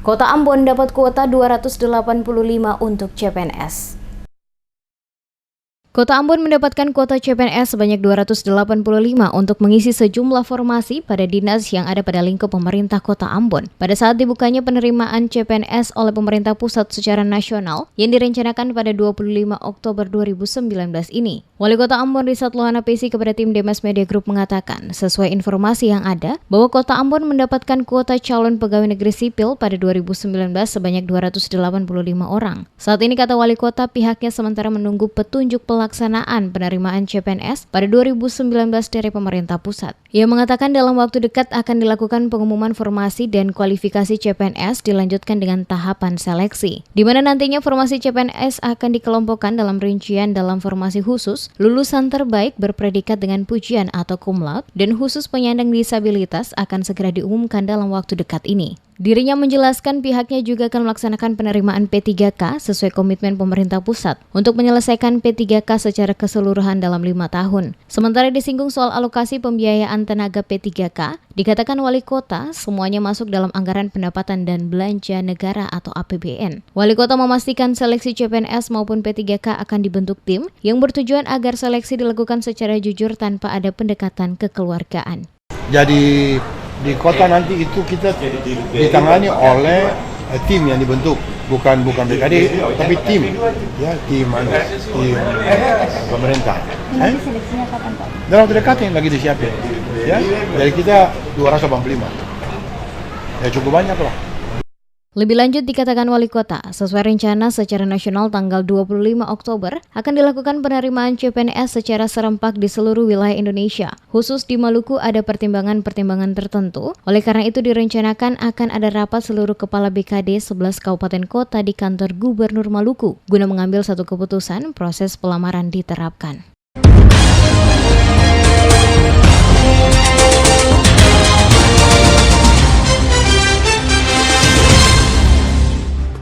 Kota Ambon dapat kuota 285 untuk CPNS. Kota Ambon mendapatkan kuota CPNS sebanyak 285 untuk mengisi sejumlah formasi pada dinas yang ada pada lingkup pemerintah Kota Ambon. Pada saat dibukanya penerimaan CPNS oleh pemerintah pusat secara nasional yang direncanakan pada 25 Oktober 2019 ini. Wali Kota Ambon Risat Lohana Pesi kepada tim Demas Media Group mengatakan, sesuai informasi yang ada, bahwa Kota Ambon mendapatkan kuota calon pegawai negeri sipil pada 2019 sebanyak 285 orang. Saat ini kata Wali Kota, pihaknya sementara menunggu petunjuk pelaksanaan penerimaan CPNS pada 2019 dari pemerintah pusat. Ia mengatakan dalam waktu dekat akan dilakukan pengumuman formasi dan kualifikasi CPNS dilanjutkan dengan tahapan seleksi, di mana nantinya formasi CPNS akan dikelompokkan dalam rincian dalam formasi khusus, lulusan terbaik berpredikat dengan pujian atau cum laude, dan khusus penyandang disabilitas akan segera diumumkan dalam waktu dekat ini. Dirinya menjelaskan pihaknya juga akan melaksanakan penerimaan P3K sesuai komitmen pemerintah pusat untuk menyelesaikan P3K secara keseluruhan dalam 5 tahun. Sementara disinggung soal alokasi pembiayaan tenaga P3K, dikatakan Wali Kota semuanya masuk dalam anggaran pendapatan dan belanja negara atau APBN. Wali Kota memastikan seleksi CPNS maupun P3K akan dibentuk tim yang bertujuan agar seleksi dilakukan secara jujur tanpa ada pendekatan kekeluargaan. Jadi di kota nanti itu kita ditangani oleh tim yang dibentuk, bukan BKD tapi tim pemerintah. Seleksinya kapan Pak? Dalam waktu dekat yang lagi disiapin. Ya, dari kita 285. Ya cukup banyak lah. Lebih lanjut dikatakan Wali Kota, sesuai rencana secara nasional tanggal 25 Oktober akan dilakukan penerimaan CPNS secara serempak di seluruh wilayah Indonesia. Khusus di Maluku ada pertimbangan-pertimbangan tertentu, oleh karena itu direncanakan akan ada rapat seluruh kepala BKD 11 kabupaten kota di kantor Gubernur Maluku, guna mengambil satu keputusan proses pelamaran diterapkan.